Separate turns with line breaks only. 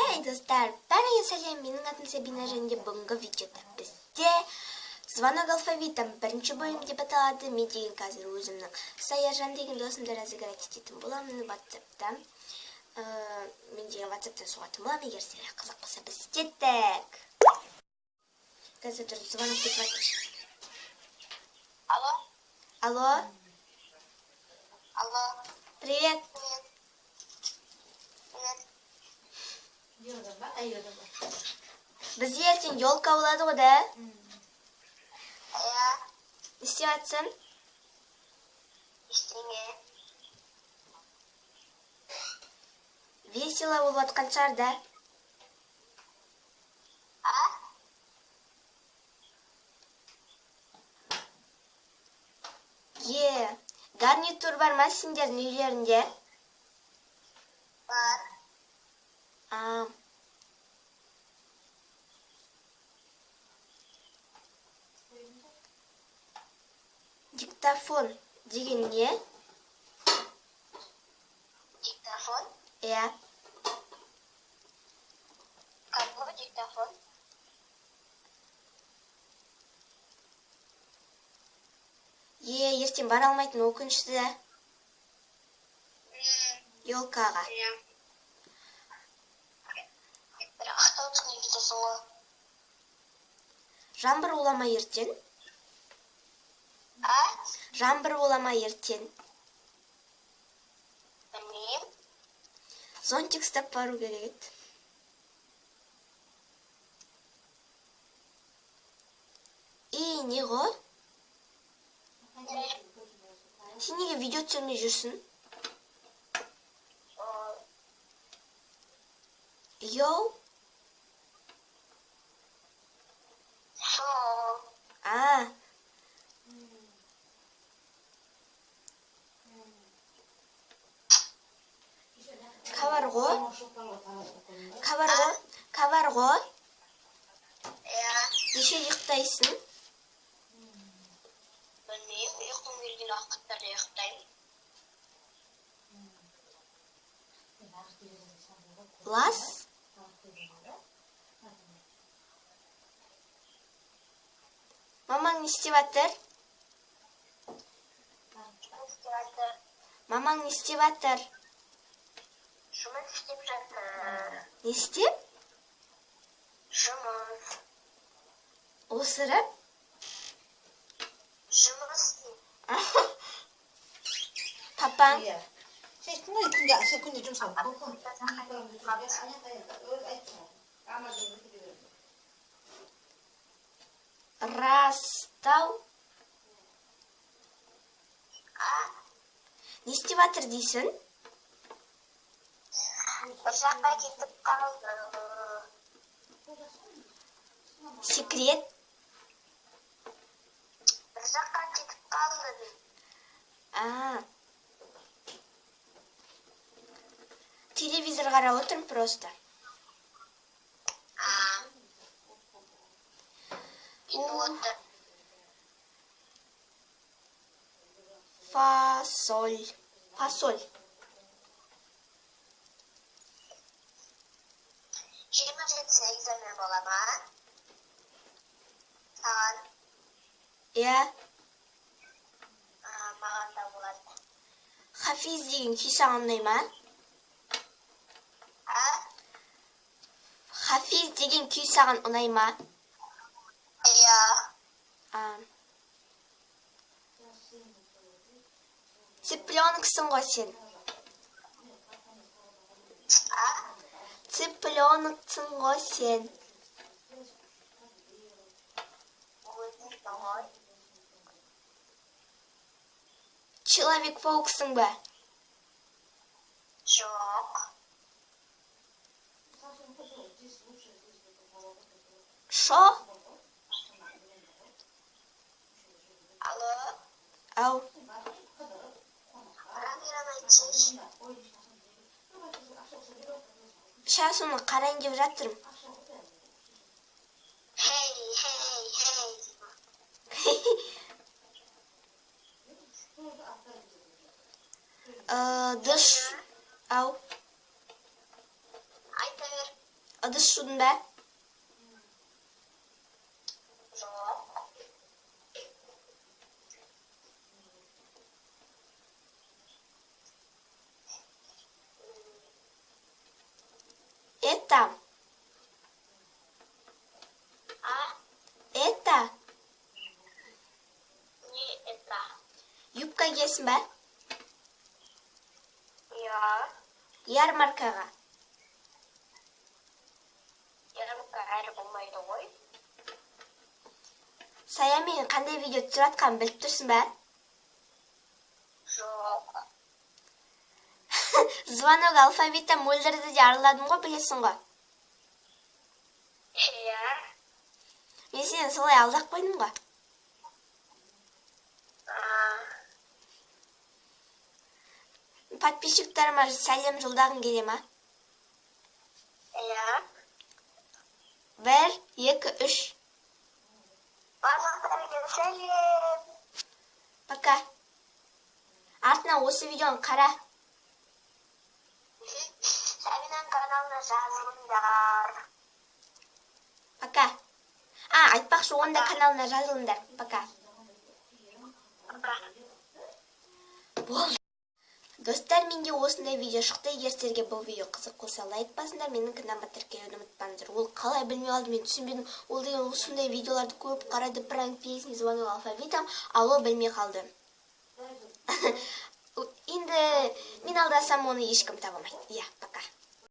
Хей, достар, бәріңе сәлем, менің атым Сабина және бүгінгі видеода бізде звонок алфавитом бірінші бөлім деп аталады. Мен деген қазір өзімнің Саяжан деген досымды разыграть ететін боламын WhatsApp-та. Мен деген WhatsApp-тан соғатын боламын, егер сіздерге қызық болса біз істеттік. Қазір тұрып звонок деп жатыр.
Алло.
Алло.
Алло.
Привет. Бізде ертең елка болады ғой, да?
Иә.
Не істеп жатсың?
Ештеңе.
Весело болып жатқан шығар, да? Гарнитур бар ма сендердің үйлерінде?
Бар.
Диктофон деген не?
Диктофон?
Иә.
Какой диктофон?
Ертең бара алмайтын өкінішті да. Елкаға.
Бірақ автобусқа кетесің ғой.
Жаңбыр бола ма ертең? Жаңбыр бола ма ертең?
Білмеймін.
Зонтик ұстап бару керек еді. Не ғой? Сен неге видео түсірмей жүрсің? Йоу?
Сол.
Кабар ғой?
Иә.
Неше ұйықтайсың?
Білмеймін, ұйқым келген уақыттарда ұйықтаймын.
Лас? Мамаң не істеп жатыр? Мамаң не істеп жатыр?
Жұмыс істеп жатыр.
Не істеп?
Жұмыс.
Осырып?
Жұмыс істеп.
Папаң?
күнде жұмыс
Растау? Не істеп жатыр дейсің?
Bir жаққа кетіп қалды.
Секрет?
Bir жаққа кетіп қалды.
Телевизор қарап отырмын просто.
Отыр.
Фасоль.
27 экзамен бола ма? Саған?
Иә.
Маған да болады.
Хафиз деген күй саған ұнай ма? Хафиз деген күй саған ұнай ма?
Иә.
Цыпленоксың ғой сен. Цыпленоксың ғой сен. Человек-пауксың ба?
Жоқ.
Шо?
Алло.
Ау. Сейчас оны қарайын деп жатырмын.
Хей.
Дыш. Ау.
Айта бер.
Ыдыс жудың ба?
Жоқ.
Это.
А?
Это.
Не это.
Юбка киесің ба?
Я.
Ярмаркаға.
Ярмарка әрі болмайды ғой.
Саямен қандай видео түсіріп жатқанын біліп тұрсың ба?
Жоқ.
Звонок алфавитом мөлдірді де арыладым ғой, білесің ғой.
Иә.
Мен сені солай алдап қойдым ғой. Подписчиктарыма сәлем жолдағың келе ма?
Иә.
1, 2, 3.
Барлықтарыңа сәлем.
Пока. Артынан осы видеоны қара.
Сәбинан каналына жазылыңдар.
Пока. Айтпақшы, онда каналына жазылыңдар. Пока. Болды. Достар, менде осындай видео шықты. Егер сіздерге бұл видео қызық болса, лайк басыңдар, менің каналыма тіркелуді ұмытпаңыздар. Ол қалай білмей алды, мен түсінбедім. Ол деген осындай видеоларды көп қарады, пранк песни, звонок алфавитом, ал ол білмей қалды. Енді мен алдасам, оны ешкім таба алмайды. Иә, пока.